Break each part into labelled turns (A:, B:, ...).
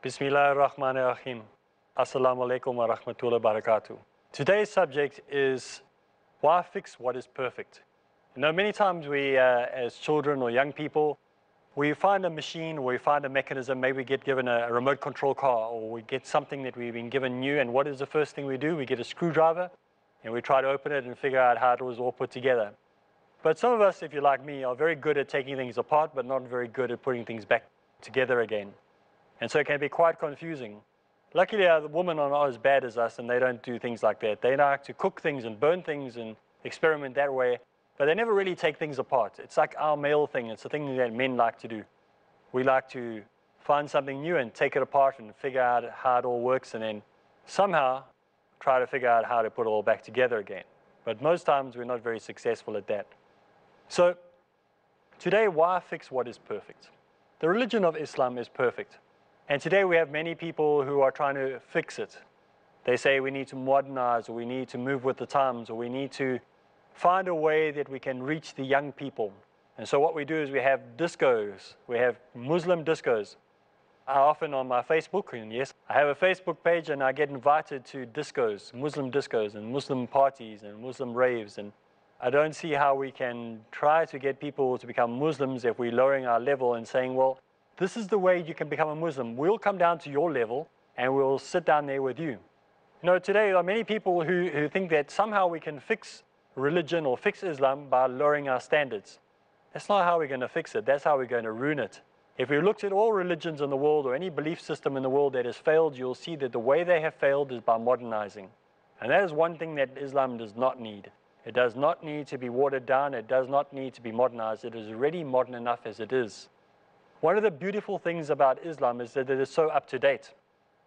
A: Bismillahirrahmanirrahim. Assalamu alaikum wa rahmatullahi wa barakatuh. Today's subject is why fix what is perfect. You know, many times we, as children or young people, we find a machine or we find a mechanism, maybe we get given a remote control car or we get something that we've been given new, and what is the first thing we do? We get a screwdriver and we try to open it and figure out how it was all put together. But some of us, if you're like me, are very good at taking things apart but not very good at putting things back together again. And so it can be quite confusing. Luckily, the women are not as bad as us and they don't do things like that. They like to cook things and burn things and experiment that way, but they never really take things apart. It's like our male thing. It's a thing that men like to do. We like to find something new and take it apart and figure out how it all works and then somehow try to figure out how to put it all back together again. But most times we're not very successful at that. So today, why fix what is perfect? The religion of Islam is perfect. And today we have many people who are trying to fix it. They say we need to modernize, or we need to move with the times, or we need to find a way that we can reach the young people. And so what we do is we have discos, we have Muslim discos. I often on my Facebook, and yes, I have a Facebook page and I get invited to discos, and Muslim parties and Muslim raves. And I don't see how we can try to get people to become Muslims if we're lowering our level and saying, well, this is the way you can become a Muslim. We'll come down to your level and we'll sit down there with you. You know, today there are many people who think that somehow we can fix religion or fix Islam by lowering our standards. That's not how we're going to fix it. That's how we're going to ruin it. If we looked at all religions in the world or any belief system in the world that has failed, you'll see that the way they have failed is by modernizing. And that is one thing that Islam does not need. It does not need to be watered down. It does not need to be modernized. It is already modern enough as it is. One of the beautiful things about Islam is that it is so up to date.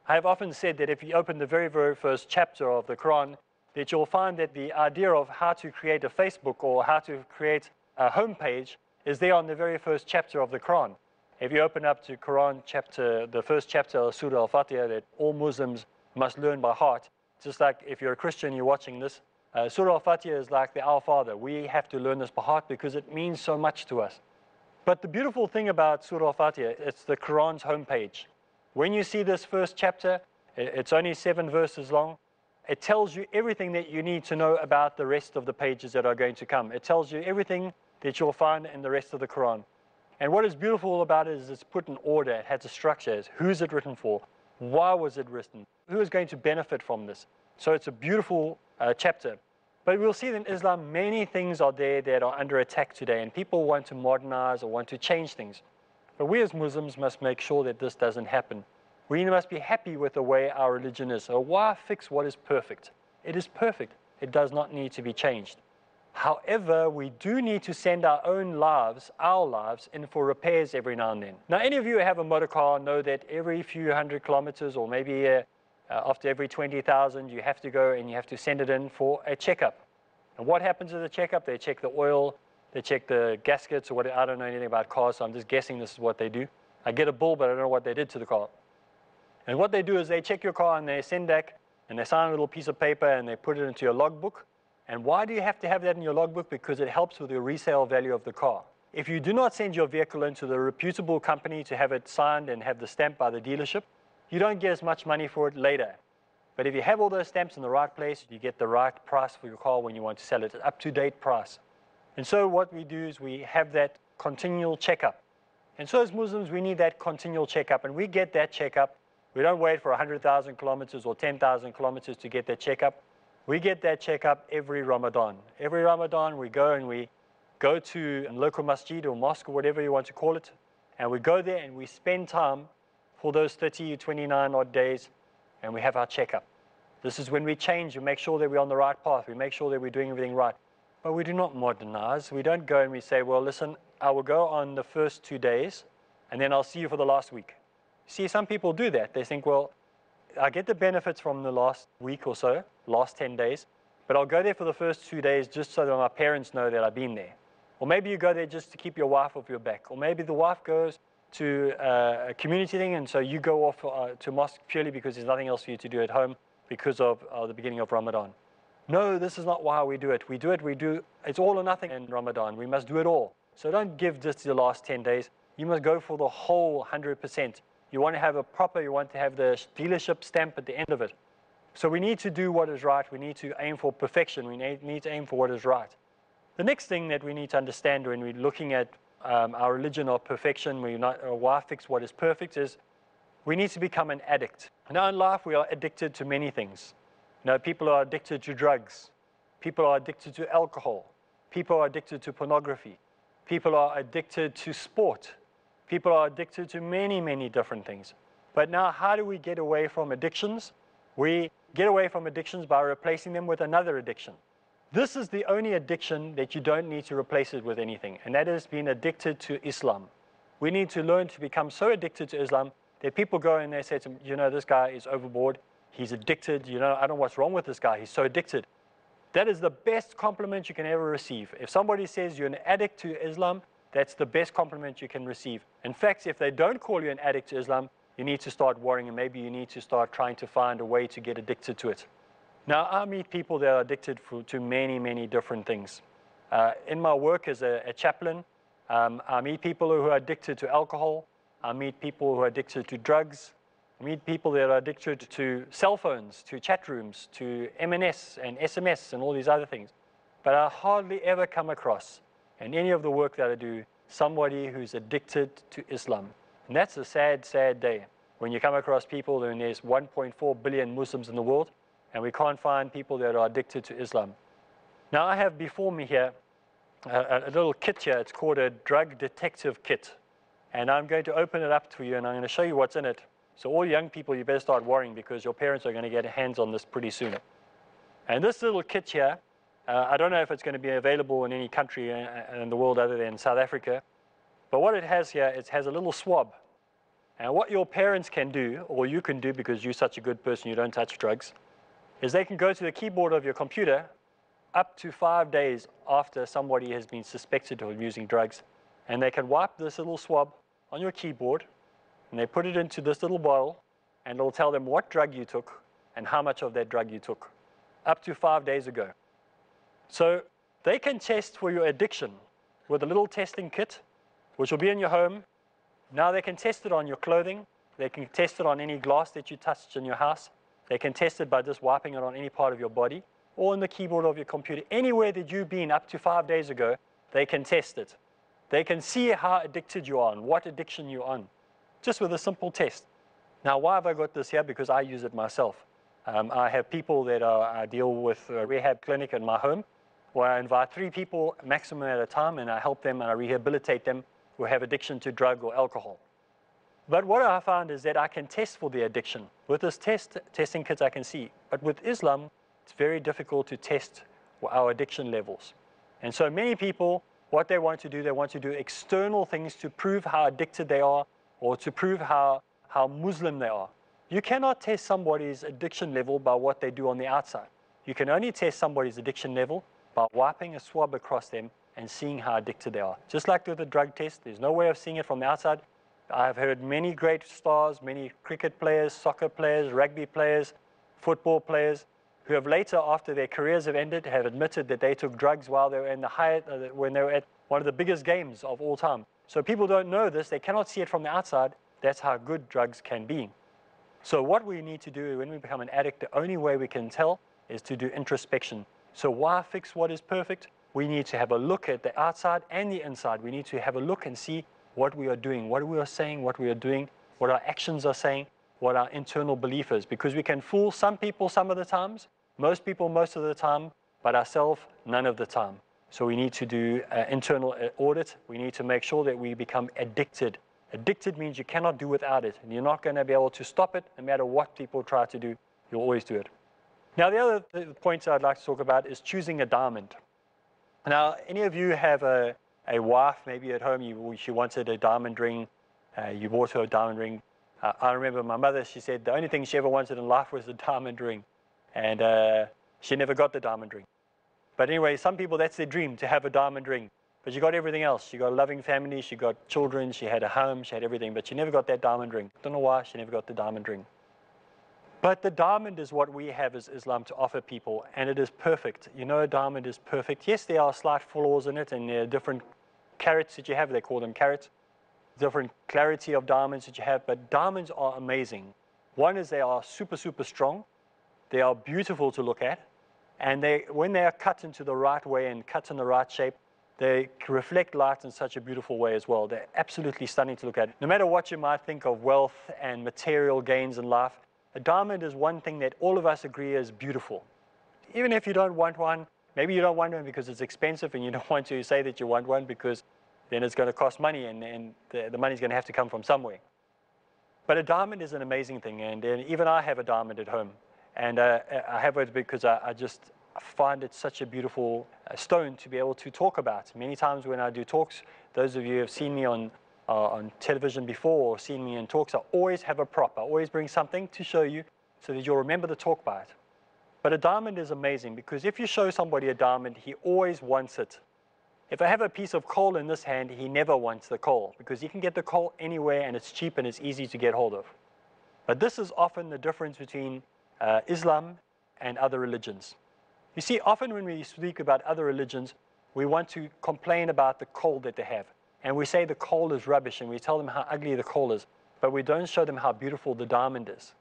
A: I have often said that if you open the very, very first chapter of the Qur'an, that you'll find that the idea of how to create a Facebook or how to create a homepage is there on the very first chapter of the Qur'an. If you open up to Qur'an chapter, the first chapter of Surah Al-Fatiha that all Muslims must learn by heart, just like if you're a Christian, you're watching this, Surah Al-Fatiha is like the Our Father. We have to learn this by heart because it means so much to us. But the beautiful thing about Surah Al-Fatiha, it's the Qur'an's homepage. When you see this first chapter, it's only 7 verses long. It tells you everything that you need to know about the rest of the pages that are going to come. It tells you everything that you'll find in the rest of the Qur'an. And what is beautiful about it is it's put in order. It has a structure. Who's it written for? Why was it written? Who is going to benefit from this? So it's a beautiful chapter. But we'll see that in Islam, many things are there that are under attack today, and people want to modernize or want to change things. But we as Muslims must make sure that this doesn't happen. We must be happy with the way our religion is. So why fix what is perfect? It is perfect. It does not need to be changed. However, we do need to send our own lives, in for repairs every now and then. Now, any of you who have a motor car know that every few hundred kilometers or maybe after every 20,000, you have to go and you have to send it in for a checkup. And what happens at the checkup? They check the oil, they check the gaskets, or what. I don't know anything about cars, so I'm just guessing this is what they do. I get a bill, but I don't know what they did to the car. And what they do is they check your car and they send back and they sign a little piece of paper and they put it into your logbook. And why do you have to have that in your logbook? Because it helps with the resale value of the car. If you do not send your vehicle into the reputable company to have it signed and have the stamp by the dealership, you don't get as much money for it later. But if you have all those stamps in the right place, you get the right price for your car when you want to sell it, an up-to-date price. And so what we do is we have that continual checkup. And so as Muslims, we need that continual checkup, and we get that checkup. We don't wait for 100,000 kilometers or 10,000 kilometers to get that checkup. We get that checkup every Ramadan. Every Ramadan, we go to a local masjid or mosque or whatever you want to call it, and we go there and we spend time for those 30, 29 odd days, and we have our checkup. This is when we change. We make sure that we're on the right path. We make sure that we're doing everything right. But we do not modernize. We don't go and we say, well, listen, I will go on the first 2 days, and then I'll see you for the last week. See, some people do that. They think, well, I get the benefits from the last week or so, last 10 days, but I'll go there for the first 2 days just so that my parents know that I've been there. Or maybe you go there just to keep your wife off your back. Or maybe the wife goes to a community thing, and so you go off to mosque purely because there's nothing else for you to do at home because of the beginning of Ramadan. No, this is not why we do it. It's all or nothing in Ramadan. We must do it all. So don't give just the last 10 days. You must go for the whole 100%. You want to have you want to have the dealership stamp at the end of it. So we need to do what is right. We need to aim for perfection. We need to aim for what is right. The next thing that we need to understand when we're looking at our religion of perfection, why fix what is perfect, is we need to become an addict. Now in life, we are addicted to many things. People are addicted to drugs. People are addicted to alcohol. People are addicted to pornography. People are addicted to sport. People are addicted to many, many different things. But now, how do we get away from addictions? We get away from addictions by replacing them with another addiction. This is the only addiction that you don't need to replace it with anything, and that is being addicted to Islam. We need to learn to become so addicted to Islam that people go and they say to them, this guy is overboard, he's addicted, I don't know what's wrong with this guy, he's so addicted. That is the best compliment you can ever receive. If somebody says you're an addict to Islam, that's the best compliment you can receive. In fact, if they don't call you an addict to Islam, you need to start worrying, and maybe you need to start trying to find a way to get addicted to it. Now, I meet people that are addicted to many, many different things. In my work as a chaplain, I meet people who are addicted to alcohol. I meet people who are addicted to drugs. I meet people that are addicted to cell phones, to chat rooms, to M&S and SMS and all these other things. But I hardly ever come across, in any of the work that I do, somebody who's addicted to Islam. And that's a sad, sad day when you come across people, and there's 1.4 billion Muslims in the world, and we can't find people that are addicted to Islam. Now, I have before me here a little kit here. It's called a drug detective kit. And I'm going to open it up to you, and I'm going to show you what's in it. So all young people, you better start worrying, because your parents are going to get hands on this pretty soon. And this little kit here, I don't know if it's going to be available in any country in the world other than South Africa. But what it has here, it has a little swab. And what your parents can do, or you can do because you're such a good person, you don't touch drugs, is they can go to the keyboard of your computer up to 5 days after somebody has been suspected of using drugs, and they can wipe this little swab on your keyboard, and they put it into this little bottle, and it'll tell them what drug you took and how much of that drug you took, up to 5 days ago. So they can test for your addiction with a little testing kit, which will be in your home. Now they can test it on your clothing. They can test it on any glass that you touched in your house. They can test it by just wiping it on any part of your body or on the keyboard of your computer. Anywhere that you've been up to 5 days ago, they can test it. They can see how addicted you are and what addiction you're on, just with a simple test. Now, why have I got this here? Because I use it myself. I have people that I deal with a rehab clinic in my home, where I invite 3 people maximum at a time, and I help them and I rehabilitate them who have addiction to drug or alcohol. But what I found is that I can test for the addiction. With this testing kit, I can see. But with Islam, it's very difficult to test our addiction levels. And so many people, what they want to do, they want to do external things to prove how addicted they are, or to prove how Muslim they are. You cannot test somebody's addiction level by what they do on the outside. You can only test somebody's addiction level by wiping a swab across them and seeing how addicted they are. Just like with the drug test, there's no way of seeing it from the outside. I've heard many great stars, many cricket players, soccer players, rugby players, football players, who have later, after their careers have ended, have admitted that they took drugs while they were in the when they were at one of the biggest games of all time. So people don't know this, they cannot see it from the outside. That's how good drugs can be. So what we need to do when we become an addict, the only way we can tell is to do introspection. So why fix what is perfect? We need to have a look at the outside and the inside. We need to have a look and see what we are doing, what we are saying, what we are doing, what our actions are saying, what our internal belief is. Because we can fool some people some of the times, most people most of the time, but ourselves none of the time. So we need to do an internal audit. We need to make sure that we become addicted. Addicted means you cannot do without it, and you're not going to be able to stop it no matter what people try to do. You'll always do it. Now, the other point I'd like to talk about is choosing a diamond. Now, any of you have a wife, maybe at home, she wanted a diamond ring. You bought her a diamond ring. I remember my mother, she said the only thing she ever wanted in life was a diamond ring. And she never got the diamond ring. But anyway, some people, that's their dream, to have a diamond ring. But she got everything else. She got a loving family, she got children, she had a home, she had everything, but she never got that diamond ring. Don't know why she never got the diamond ring. But the diamond is what we have as Islam to offer people, and it is perfect. You know, a diamond is perfect. Yes, there are slight flaws in it, and there are different carats that you have. They call them carats. different clarity of diamonds that you have, but diamonds are amazing. One is they are super, super strong. They are beautiful to look at. And when they are cut into the right way and cut in the right shape, they reflect light in such a beautiful way as well. They're absolutely stunning to look at. No matter what you might think of wealth and material gains in life, a diamond is one thing that all of us agree is beautiful. Even if you don't want one, maybe you don't want one because it's expensive and you don't want to say that you want one because then it's going to cost money and the money's going to have to come from somewhere. But a diamond is an amazing thing, and even I have a diamond at home. And I have it because I just find it such a beautiful stone to be able to talk about. Many times when I do talks, those of you who have seen me on television before or seen me in talks, I always have a prop. I always bring something to show you so that you'll remember the talk by it. But a diamond is amazing because if you show somebody a diamond, he always wants it. If I have a piece of coal in this hand, he never wants the coal because he can get the coal anywhere and it's cheap and it's easy to get hold of. But this is often the difference between Islam and other religions. You see, often when we speak about other religions, we want to complain about the coal that they have. And we say the coal is rubbish and we tell them how ugly the coal is, but we don't show them how beautiful the diamond is.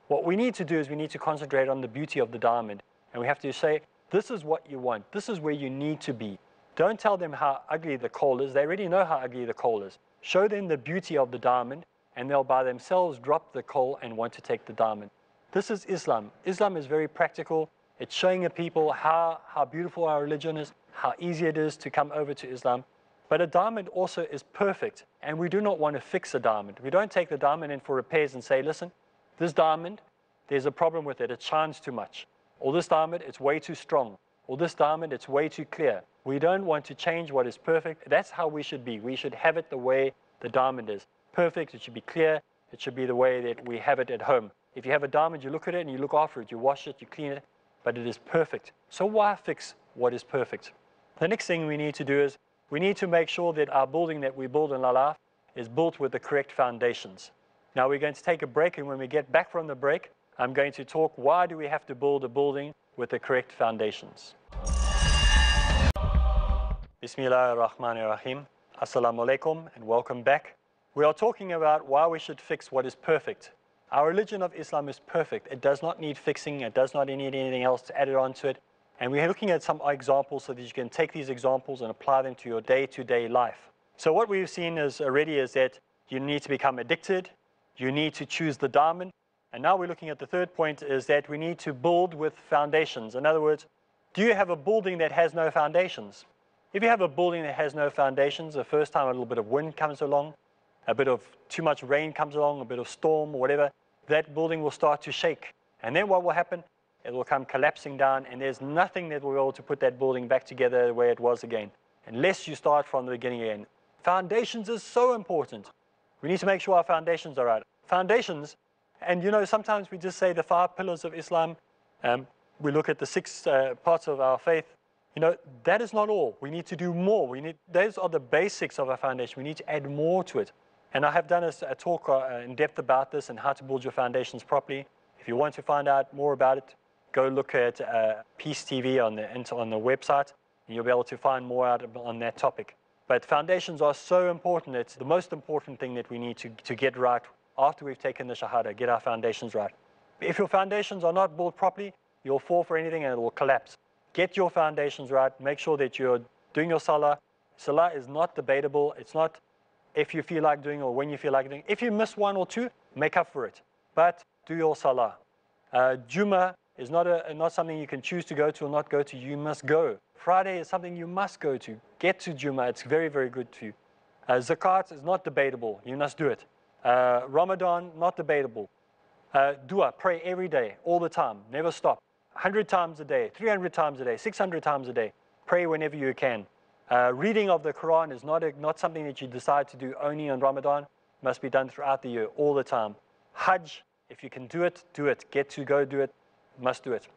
A: What we need to do is we need to concentrate on the beauty of the diamond. And we have to say, this is what you want. This is where you need to be. Don't tell them how ugly the coal is. They already know how ugly the coal is. Show them the beauty of the diamond and they'll by themselves drop the coal and want to take the diamond. This is Islam. Islam is very practical. It's showing the people how beautiful our religion is, how easy it is to come over to Islam. But a diamond also is perfect, and we do not want to fix a diamond. We don't take the diamond in for repairs and say, listen, this diamond, there's a problem with it. It shines too much. Or this diamond, it's way too strong. Or this diamond, it's way too clear. We don't want to change what is perfect. That's how we should be. We should have it the way the diamond is. Perfect, it should be clear. It should be the way that we have it at home. If you have a diamond, you look at it and you look after it. You wash it, you clean it, but it is perfect. So why fix what is perfect? The next thing we need to do is we need to make sure that our building that we build in our life is built with the correct foundations. Now we're going to take a break, and when we get back from the break, I'm going to talk why do we have to build a building with the correct foundations. Bismillah ar-Rahman ar-Rahim. Assalamu alaikum and welcome back. We are talking about why we should fix what is perfect. Our religion of Islam is perfect. It does not need fixing. It does not need anything else to add it onto it. And we're looking at some examples so that you can take these examples and apply them to your day-to-day life. So what we've seen already is that you need to become addicted. You need to choose the diamond. And now we're looking at the third point is that we need to build with foundations. In other words, do you have a building that has no foundations? If you have a building that has no foundations, the first time a little bit of wind comes along, a bit of too much rain comes along, a bit of storm or whatever, that building will start to shake. And then what will happen? It will come collapsing down, and there's nothing that will be able to put that building back together the way it was again, unless you start from the beginning again. Foundations is so important. We need to make sure our foundations are right. Foundations, and you know, sometimes we just say the 5 pillars of Islam. We look at the 6 parts of our faith. You know, that is not all. We need to do more. Those are the basics of our foundation. We need to add more to it. And I have done a talk in depth about this and how to build your foundations properly. If you want to find out more about it, go look at Peace TV on the website, and you'll be able to find more out on that topic. But foundations are so important. It's the most important thing that we need to get right after we've taken the Shahada, get our foundations right. If your foundations are not built properly, you'll fall for anything and it will collapse. Get your foundations right. Make sure that you're doing your salah. Salah is not debatable. It's not if you feel like doing or when you feel like doing. If you miss 1 or 2, make up for it. But do your salah. Jummah is not something you can choose to go to or not go to. You must go. Friday is something you must go to. Get to Jummah. It's very, very good to you. Zakat is not debatable. You must do it. Ramadan, not debatable. Dua, pray every day, all the time. Never stop. 100 times a day, 300 times a day, 600 times a day. Pray whenever you can. Reading of the Qur'an is not something that you decide to do only on Ramadan. It must be done throughout the year, all the time. Hajj, if you can do it, do it. Get to go do it, must do it.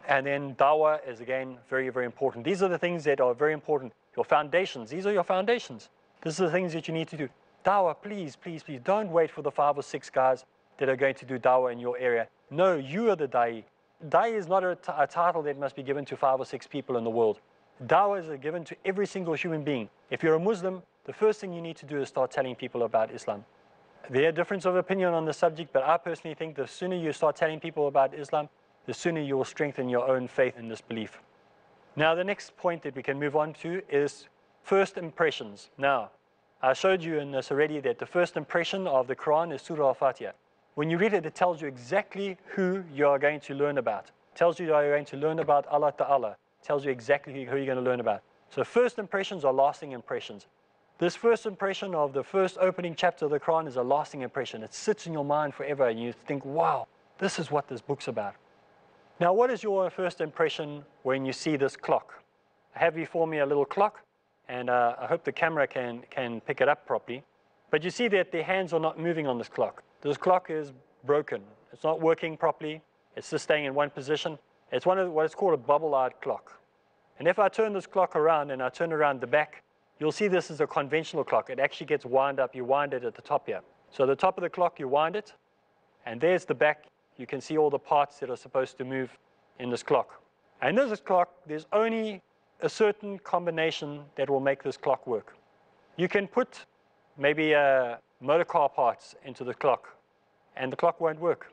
A: And then dawah is again very, very important. These are the things that are very important. Your foundations, these are your foundations. These are the things that you need to do. Dawah, please, please, please, don't wait for the 5 or 6 guys that are going to do dawah in your area. No, you are the da'i. Da'i is not a title that must be given to 5 or 6 people in the world. Dawah is given to every single human being. If you're a Muslim, the first thing you need to do is start telling people about Islam. There are difference of opinion on the subject, but I personally think the sooner you start telling people about Islam, the sooner you will strengthen your own faith in this belief. Now, the next point that we can move on to is first impressions. Now, I showed you in this already that the first impression of the Quran is Surah Al-Fatiha. When you read it, it tells you exactly who you are going to learn about. It tells you that you're going to learn about Allah Ta'ala. It tells you exactly who you're going to learn about. So first impressions are lasting impressions. This first impression of the first opening chapter of the Quran is a lasting impression. It sits in your mind forever and you think, wow, this is what this book's about. Now, what is your first impression when you see this clock? I have before me a little clock, and I hope the camera can pick it up properly. But you see that the hands are not moving on this clock. This clock is broken. It's not working properly. It's just staying in one position. It's one of what is called a bubble-eyed clock. And if I turn this clock around and I turn around the back, you'll see this is a conventional clock. It actually gets wound up. You wind it at the top here. So the top of the clock, you wind it, and there's the back. You can see all the parts that are supposed to move in this clock. And in this clock, there's only a certain combination that will make this clock work. You can put maybe motor car parts into the clock, and the clock won't work.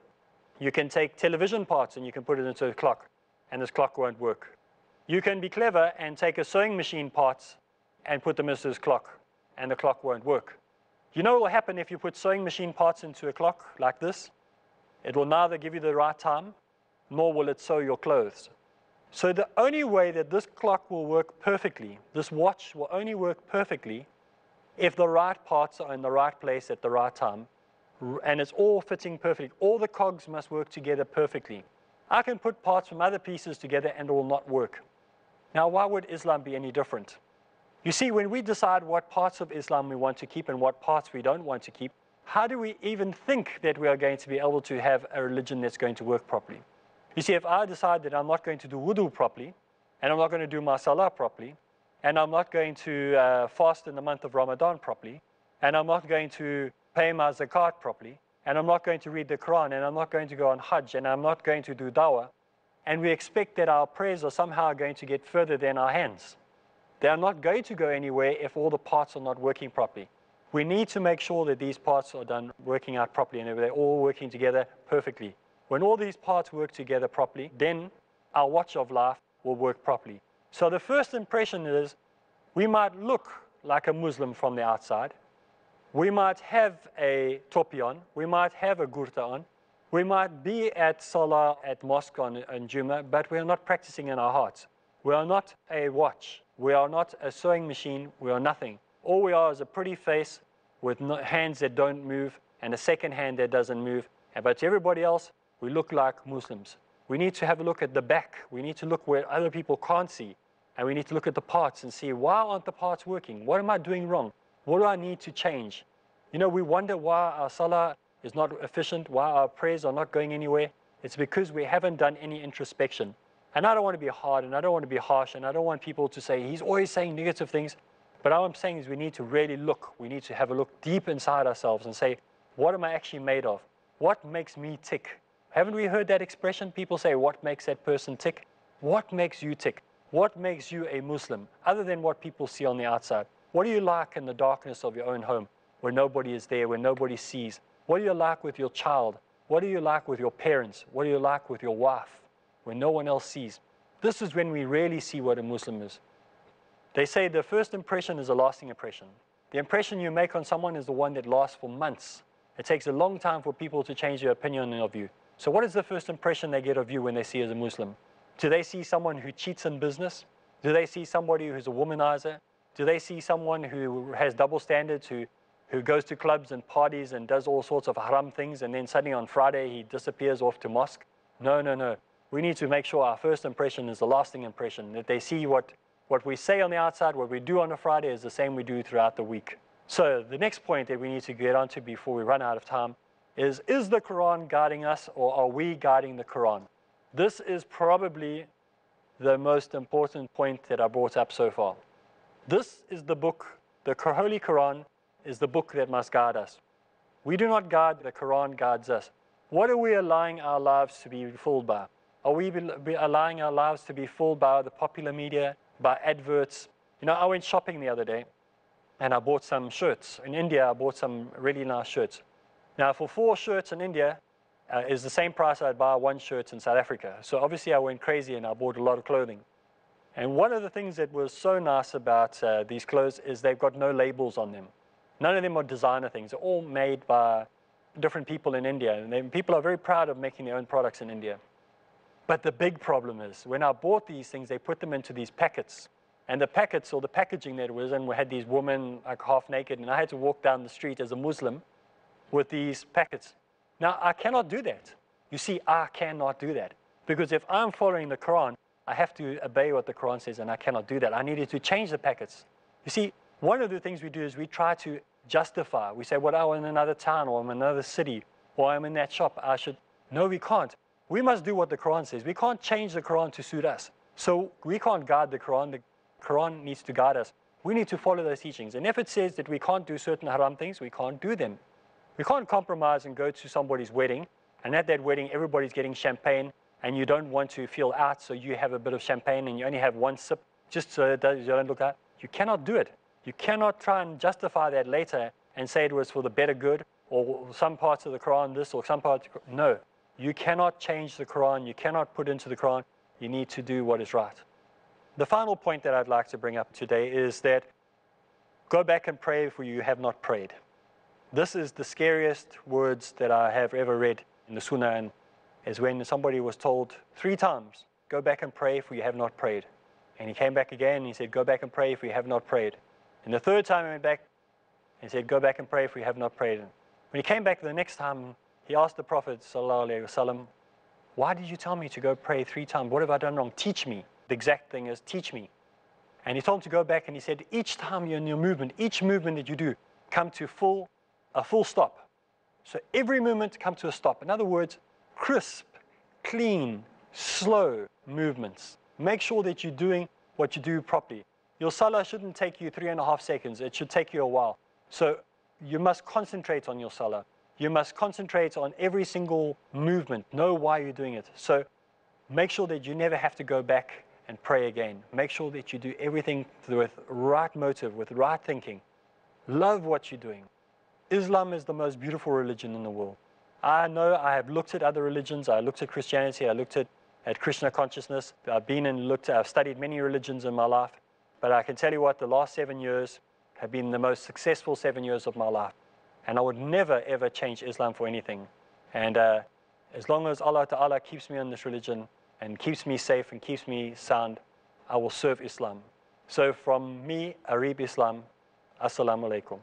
A: You can take television parts and you can put it into the clock, and this clock won't work. You can be clever and take a sewing machine parts and put them into this clock, and the clock won't work. You know what will happen if you put sewing machine parts into a clock like this? It will neither give you the right time, nor will it sew your clothes. So the only way that this clock will work perfectly, this watch will only work perfectly if the right parts are in the right place at the right time, and it's all fitting perfectly. All the cogs must work together perfectly. I can put parts from other pieces together and it will not work. Now, why would Islam be any different? You see, when we decide what parts of Islam we want to keep and what parts we don't want to keep, how do we even think that we are going to be able to have a religion that's going to work properly? You see, if I decide that I'm not going to do wudu properly, and I'm not going to do my salah properly, and I'm not going to fast in the month of Ramadan properly, and I'm not going to pay my zakat properly, and I'm not going to read the Quran, and I'm not going to go on Hajj, and I'm not going to do dawah, and we expect that our prayers are somehow going to get further than our hands. They are not going to go anywhere if all the parts are not working properly. We need to make sure that these parts are done working out properly and they're all working together perfectly. When all these parts work together properly, then our watch of life will work properly. So the first impression is we might look like a Muslim from the outside. We might have a topi on. We might have a gurta on. We might be at Salah, at mosque on Jummah, but we are not practicing in our hearts. We are not a watch. We are not a sewing machine. We are nothing. All we are is a pretty face with hands that don't move and a second hand that doesn't move. But to everybody else, we look like Muslims. We need to have a look at the back. We need to look where other people can't see. And we need to look at the parts and see, why aren't the parts working? What am I doing wrong? What do I need to change? You know, we wonder why our salah is not efficient, why our prayers are not going anywhere. It's because we haven't done any introspection. And I don't want to be hard, and I don't want to be harsh, and I don't want people to say, he's always saying negative things. But all I'm saying is we need to really look. We need to have a look deep inside ourselves and say, what am I actually made of? What makes me tick? Haven't we heard that expression? People say, what makes that person tick? What makes you tick? What makes you a Muslim, other than what people see on the outside? What do you like in the darkness of your own home, where nobody is there, where nobody sees? What do you like with your child? What do you like with your parents? What do you like with your wife, where no one else sees? This is when we really see what a Muslim is. They say the first impression is a lasting impression. The impression you make on someone is the one that lasts for months. It takes a long time for people to change their opinion of you. So what is the first impression they get of you when they see you as a Muslim? Do they see someone who cheats in business? Do they see somebody who's a womanizer? Do they see someone who has double standards, who goes to clubs and parties and does all sorts of haram things, and then suddenly on Friday he disappears off to mosque? No, no, no. We need to make sure our first impression is the lasting impression, that they see what we say on the outside, what we do on a Friday is the same we do throughout the week. So the next point that we need to get onto before we run out of time is the Quran guiding us, or are we guiding the Quran? This is probably the most important point that I brought up so far. This is the book, the Holy Quran is the book that must guide us. We do not guide, the Quran guides us. What are we allowing our lives to be fooled by? Are we allowing our lives to be fooled by the popular media, by adverts? You know, I went shopping the other day, and I bought some shirts. In India, I bought some really nice shirts. Now, for 4 shirts in India, is the same price I'd buy 1 shirt in South Africa. So obviously I went crazy and I bought a lot of clothing. And one of the things that was so nice about these clothes is they've got no labels on them. None of them are designer things. They're all made by different people in India. And people are very proud of making their own products in India. But the big problem is, when I bought these things, they put them into these packets. And the packets, or the packaging that it was in, we had these women like half naked, and I had to walk down the street as a Muslim with these packets. Now, I cannot do that. You see, I cannot do that. Because if I'm following the Quran, I have to obey what the Quran says, and I cannot do that. I needed to change the packets. You see, one of the things we do is we try to justify. We say, well, I'm in another town, or I'm in another city, or I'm in that shop. I should. No, we can't. We must do what the Quran says. We can't change the Quran to suit us. So we can't guide the Quran. The Quran needs to guide us. We need to follow those teachings. And if it says that we can't do certain haram things, we can't do them. We can't compromise and go to somebody's wedding, and at that wedding, everybody's getting champagne, and you don't want to feel out, so you have a bit of champagne and you only have 1 sip, just so you don't look out. You cannot do it. You cannot try and justify that later and say it was for the better good, or some parts of the Quran this, or some parts. No, you cannot change the Quran. You cannot put into the Quran. You need to do what is right. The final point that I'd like to bring up today is that go back and pray for you have not prayed. This is the scariest words that I have ever read in the Sunnah, and is when somebody was told 3 times, go back and pray for you have not prayed. And he came back again and he said, go back and pray for you have not prayed. And the 3rd time he went back and said, go back and pray for you have not prayed. And when he came back the next time, he asked the Prophet ﷺ, why did you tell me to go pray 3 times? What have I done wrong? Teach me. The exact thing is, teach me. And he told him to go back, and he said, each time you're in your movement, each movement that you do, come to a full stop. So every movement come to a stop. In other words, crisp, clean, slow movements. Make sure that you're doing what you do properly. Your salah shouldn't take you 3.5 seconds. It should take you a while. So you must concentrate on your salah. You must concentrate on every single movement. Know why you're doing it. So make sure that you never have to go back and pray again. Make sure that you do everything with right motive, with right thinking. Love what you're doing. Islam is the most beautiful religion in the world. I know I have looked at other religions. I looked at Christianity. I looked at Krishna consciousness. I've studied many religions in my life. But I can tell you what, the last 7 years have been the most successful 7 years of my life. And I would never, ever change Islam for anything. And as long as Allah Ta'ala keeps me in this religion and keeps me safe and keeps me sound, I will serve Islam. So from me, Areeb Islam, Assalamu alaikum.